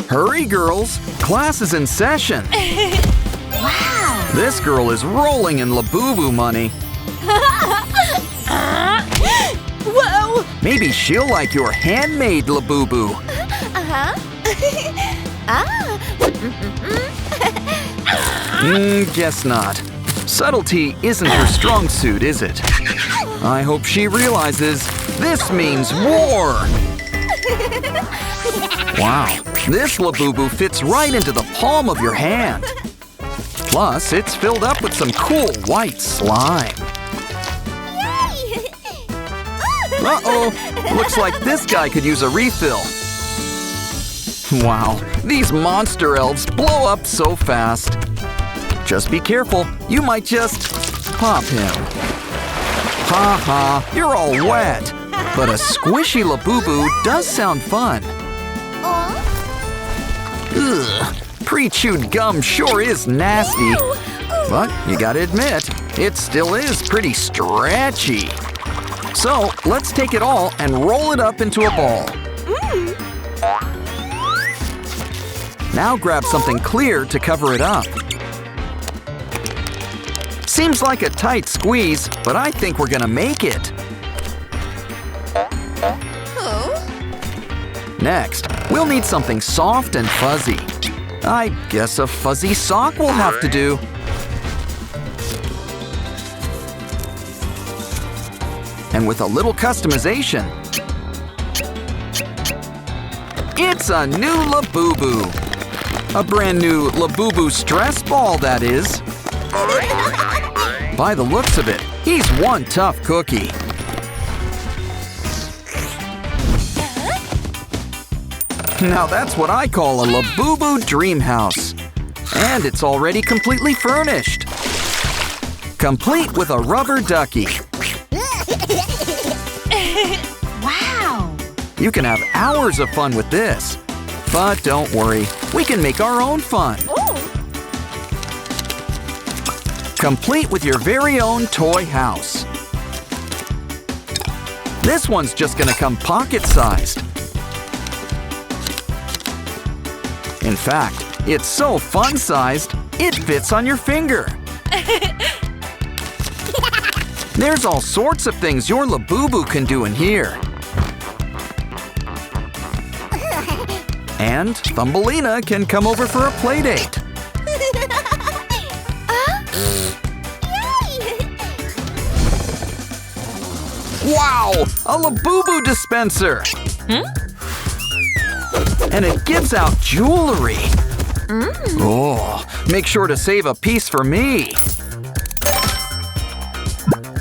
Hurry, girls! Class is in session! Wow! This girl is rolling in Labubu money. Whoa! Maybe she'll like your handmade Labubu. Guess not. Subtlety isn't her strong suit, is it? I hope she realizes this means war! Wow, this Labubu fits right into the palm of your hand. Plus, it's filled up with some cool white slime. Uh-oh, looks like this guy could use a refill. Wow, these monster elves blow up so fast. Just be careful, you might just pop him. Ha ha, you're all wet. But a squishy Labubu does sound fun. Ugh, pre-chewed gum sure is nasty. But you gotta admit, it still is pretty stretchy. So let's take it all and roll it up into a ball. Now grab something clear to cover it up. Seems like a tight squeeze, but I think we're gonna make it. Next, we'll need something soft and fuzzy. I guess a fuzzy sock will have to do. And with a little customization, it's a new Labubu. A brand new Labubu stress ball, that is. By the looks of it, he's one tough cookie. Now that's what I call a Labubu dream house. And it's already completely furnished. Complete with a rubber ducky. Wow! You can have hours of fun with this. But don't worry, we can make our own fun. Complete with your very own toy house. This one's just gonna come pocket-sized. In fact, it's so fun-sized, it fits on your finger. There's all sorts of things your Labubu can do in here. And Thumbelina can come over for a play date. Wow! A Labubu dispenser! And it gives out jewelry. Oh, make sure to save a piece for me.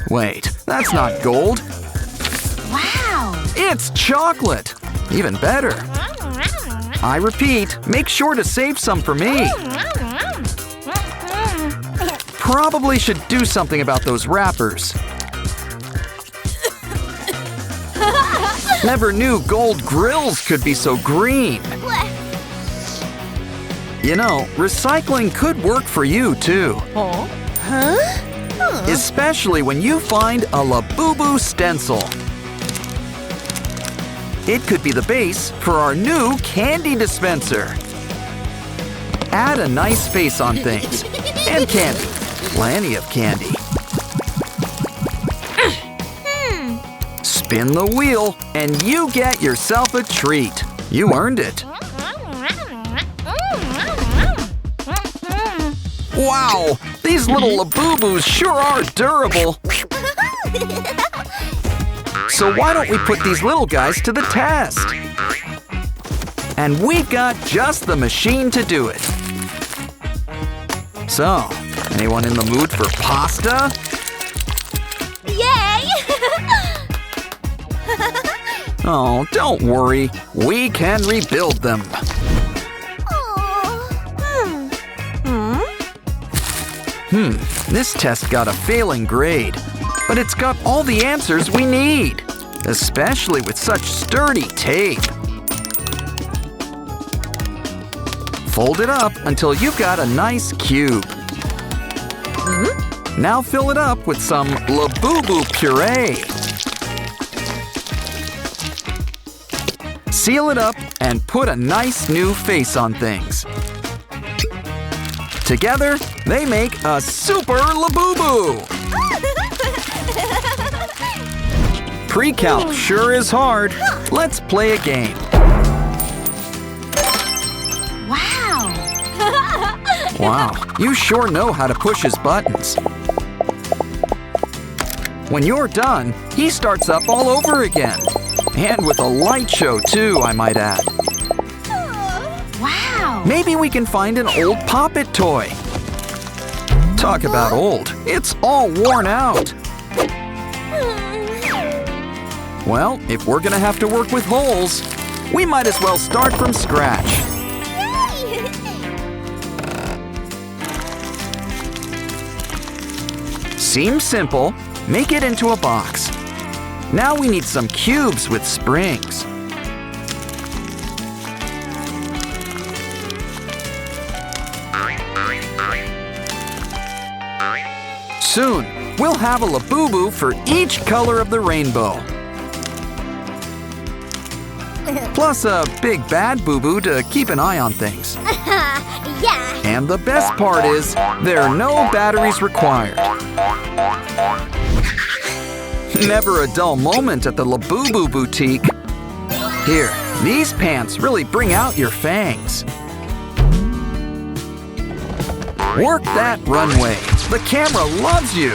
Wait, that's not gold. Wow! It's chocolate! Even better. I repeat, make sure to save some for me. Probably should do something about those wrappers. Never knew gold grills could be so green. You know, recycling could work for you too. Especially when you find a Labubu stencil. It could be the base for our new candy dispenser. Add a nice face on things. And candy. Plenty of candy. Spin the wheel, and you get yourself a treat. You earned it. Wow, these little Labubus sure are durable. So why don't we put these little guys to the test? And we've got just the machine to do it. So, anyone in the mood for pasta? Yay! Oh, don't worry. We can rebuild them. This test got a failing grade. But it's got all the answers we need. Especially with such sturdy tape. Fold it up until you've got a nice cube. Now fill it up with some Labubu puree. Seal it up and put a nice new face on things. Together, they make a super Labubu! Pre-calc sure is hard. Let's play a game. Wow! Wow, you sure know how to push his buttons. When you're done, he starts up all over again. And with a light show too, I might add. Wow! Maybe we can find an old Pop-It toy. Talk about old, it's all worn out. Well, if we're gonna have to work with holes, we might as well start from scratch. Seems simple. Make it into a box. Now we need some cubes with springs. Soon, we'll have a Labubu for each color of the rainbow. Plus a big bad boo-boo to keep an eye on things. Yeah! And the best part is, there are no batteries required. Never a dull moment at the Labubu boutique. Here, these pants really bring out your fangs. Work that runway. The camera loves you.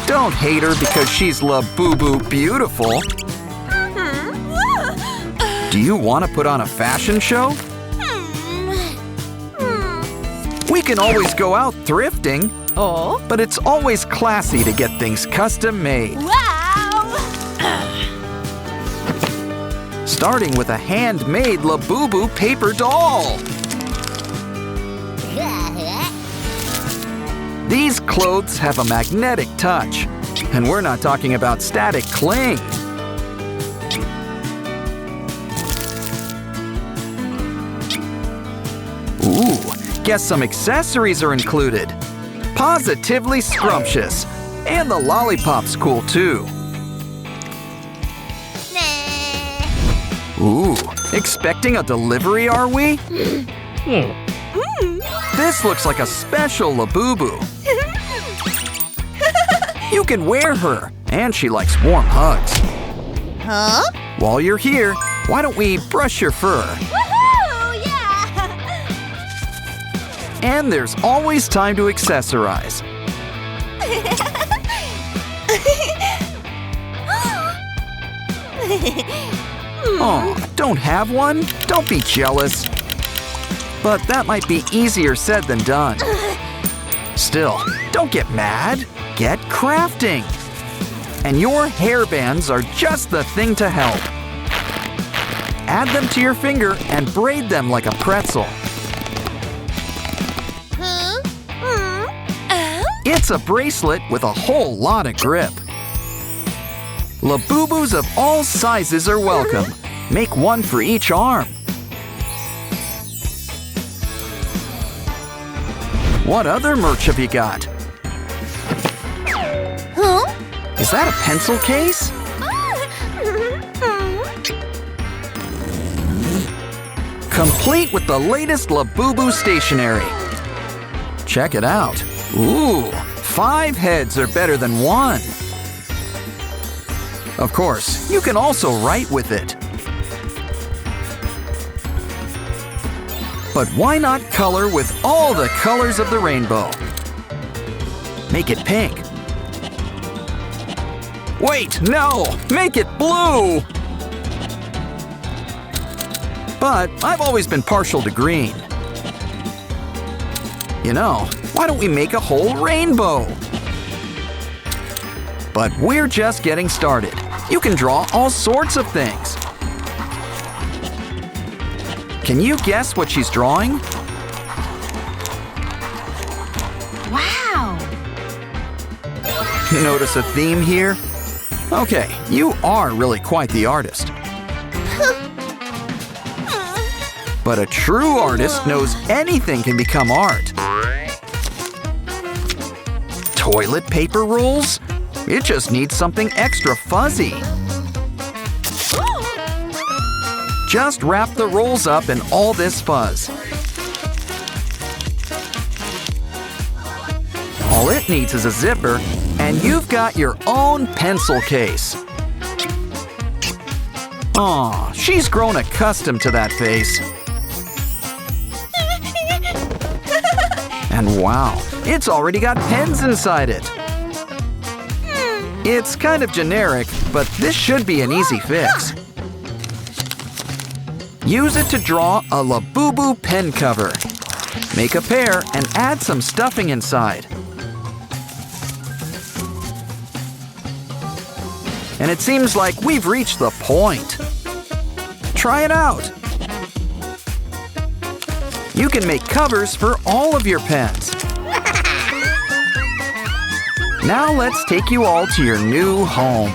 Don't hate her because she's Labubu beautiful. Do you want to put on a fashion show? We can always go out thrifting. Oh? But it's always classy to get things custom made. Wow! Starting with a handmade Labubu paper doll. These clothes have a magnetic touch. And we're not talking about static cling. Ooh, guess some accessories are included. Positively scrumptious. And the lollipop's cool too. Ooh, expecting a delivery, are we? This looks like a special Labubu. You can wear her, and she likes warm hugs. Huh? While you're here, why don't we brush your fur? Woohoo! Yeah! And there's always time to accessorize. Oh, don't have one? Don't be jealous. But that might be easier said than done. Still, don't get mad. Get crafting. And your hairbands are just the thing to help. Add them to your finger and braid them like a pretzel. It's a bracelet with a whole lot of grip. Labubus of all sizes are welcome. Make one for each arm. What other merch have you got? Huh? Is that a pencil case? Complete with the latest Labubu stationery. Check it out. Ooh, 5 heads are better than 1. Of course, you can also write with it. But why not color with all the colors of the rainbow? Make it pink. Wait, no! Make it blue! But I've always been partial to green. You know, why don't we make a whole rainbow? But we're just getting started. You can draw all sorts of things. Can you guess what she's drawing? Wow! Notice a theme here? Okay, you are really quite the artist. But a true artist knows anything can become art. Toilet paper rolls? It just needs something extra fuzzy. Just wrap the rolls up in all this fuzz. All it needs is a zipper, and you've got your own pencil case. Aw, she's grown accustomed to that face. And wow, it's already got pens inside it. It's kind of generic, but this should be an easy fix. Use it to draw a Labubu pen cover. Make a pair and add some stuffing inside. And it seems like we've reached the point. Try it out. You can make covers for all of your pens. Now let's take you all to your new home.